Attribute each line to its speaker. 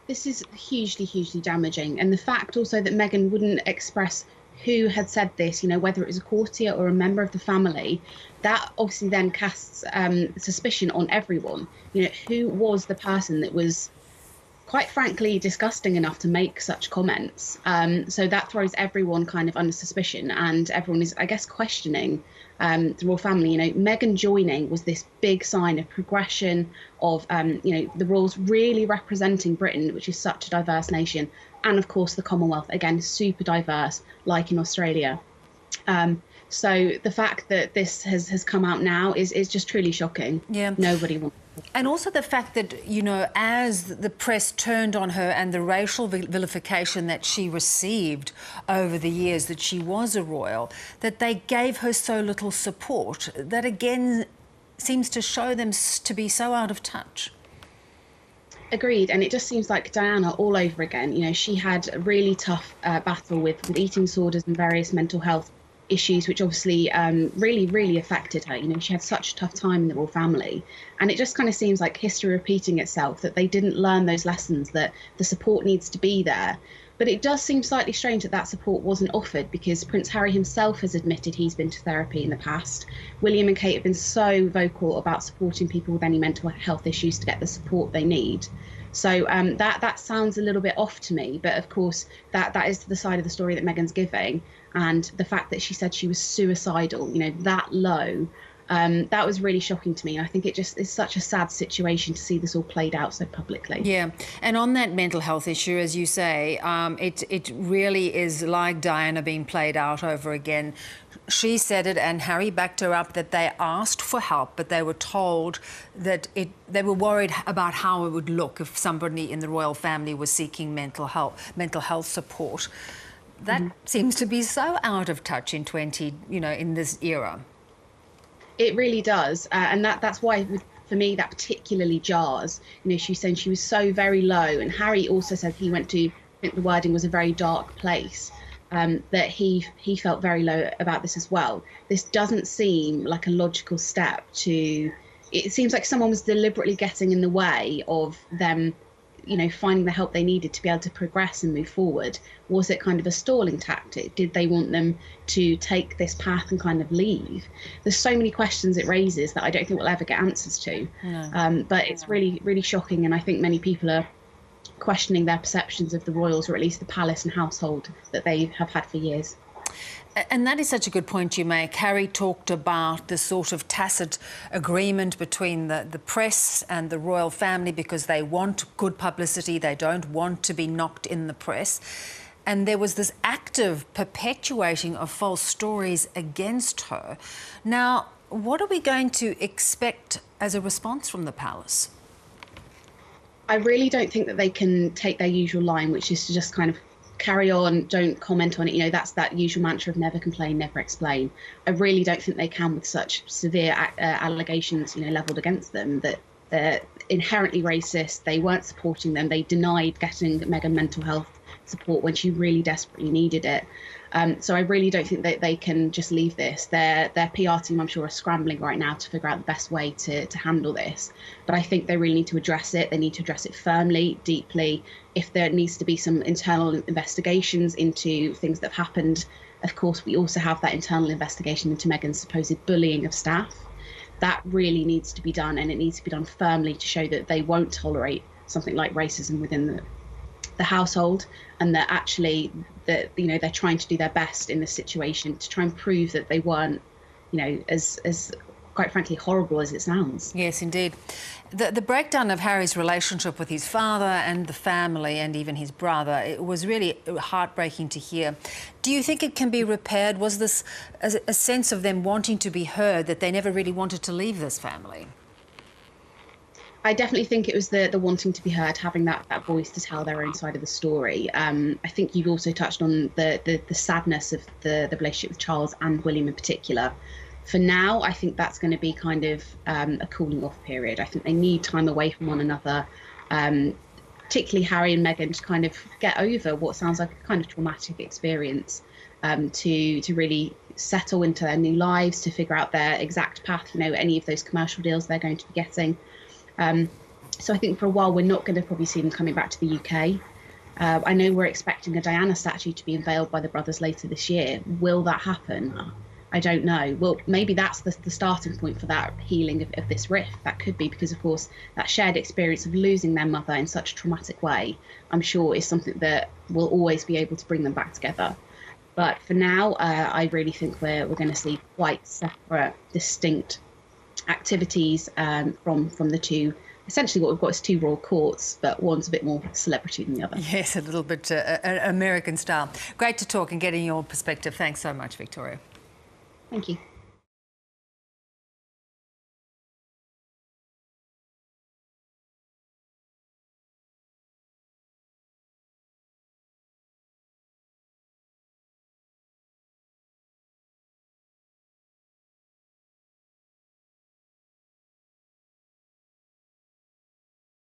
Speaker 1: this is hugely, hugely damaging. And the fact also that Meghan wouldn't express who had said this, whether it was a courtier or a member of the family, that obviously then casts suspicion on everyone. Who was the person that was, quite frankly, disgusting enough to make such comments? So that throws everyone kind of under suspicion, and everyone is, I guess, questioning the royal family. Meghan joining was this big sign of progression, of the royals really representing Britain, which is such a diverse nation, and of course the Commonwealth, again, super diverse, like in Australia. So the fact that this has come out now is just truly shocking.
Speaker 2: Yeah.
Speaker 1: Nobody wants.
Speaker 2: And also the fact that, as the press turned on her and the racial vilification that she received over the years that she was a royal, that they gave her so little support, that again seems to show them to be so out of touch.
Speaker 1: Agreed. And it just seems like Diana all over again. She had a really tough battle with eating disorders and various mental health issues, which obviously really, really affected her. She had such a tough time in the royal family. And it just kind of seems like history repeating itself, that they didn't learn those lessons, that the support needs to be there. But it does seem slightly strange that support wasn't offered, because Prince Harry himself has admitted he's been to therapy in the past. William and Kate have been so vocal about supporting people with any mental health issues to get the support they need. So that sounds a little bit off to me. But of course, that is the side of the story that Meghan's giving. And the fact that she said she was suicidal, that low, that was really shocking to me. And I think it just is such a sad situation to see this all played out so publicly.
Speaker 2: Yeah. And on that mental health issue, as you say, it really is like Diana being played out over again. She said it, and Harry backed her up, that they asked for help, but they were told that they were worried about how it would look if somebody in the royal family was seeking mental health support. That seems to be so out of touch in in this era.
Speaker 1: It really does, and that's why, for me, that particularly jars. She's saying she was so very low, and Harry also said he went to, I think the wording was, a very dark place. That he felt very low about this as well. This doesn't seem like a logical step to. It seems like someone was deliberately getting in the way of them, finding the help they needed to be able to progress and move forward. Was it kind of a stalling tactic? Did they want them to take this path and kind of leave? There's so many questions it raises that I don't think we'll ever get answers to. No. But it's really, really shocking, and I think many people are questioning their perceptions of the royals, or at least the palace and household that they have had for years.
Speaker 2: And that is such a good point you make. Harry talked about the sort of tacit agreement between the press and the royal family, because they want good publicity, they don't want to be knocked in the press. And there was this active perpetuating of false stories against her. Now, what are we going to expect as a response from the palace?
Speaker 1: I really don't think that they can take their usual line, which is to just kind of carry on, don't comment on it. That's that usual mantra of never complain, never explain. I really don't think they can, with such severe allegations, levelled against them, that they're inherently racist. They weren't supporting them. They denied getting Meghan mental health support when she really desperately needed it. So I really don't think that they can just leave this. Their PR team, I'm sure, are scrambling right now to figure out the best way to handle this. But I think they really need to address it. They need to address it firmly, deeply. If there needs to be some internal investigations into things that have happened, of course, we also have that internal investigation into Meghan's supposed bullying of staff. That really needs to be done, and it needs to be done firmly to show that they won't tolerate something like racism within the household, and that actually that they're trying to do their best in this situation to try and prove that they weren't as quite frankly horrible as it sounds.
Speaker 2: Yes, indeed. The breakdown of Harry's relationship with his father and the family and even his brother, it was really heartbreaking to hear. Do you think it can be repaired? Was this a sense of them wanting to be heard, that they never really wanted to leave this family?
Speaker 1: I definitely think it was the wanting to be heard, having that voice to tell their own side of the story. I think you've also touched on the sadness of the relationship with Charles and William in particular. For now, I think that's going to be kind of a cooling off period. I think they need time away from one another, particularly Harry and Meghan, to kind of get over what sounds like a kind of traumatic experience, to really settle into their new lives, to figure out their exact path, any of those commercial deals they're going to be getting. So I think for a while we're not going to probably see them coming back to the UK. I know we're expecting a Diana statue to be unveiled by the brothers later this year. Will that happen? I don't know. Well, maybe that's the starting point for that healing of this rift. That could be because, of course, that shared experience of losing their mother in such a traumatic way, I'm sure, is something that will always be able to bring them back together. But for now, I really think we're going to see quite separate, distinct activities from the two. Essentially, what we've got is two royal courts, but one's a bit more celebrity than the other.
Speaker 2: Yes, a little bit American style. Great to talk and getting your perspective. Thanks so much, Victoria.
Speaker 1: Thank you.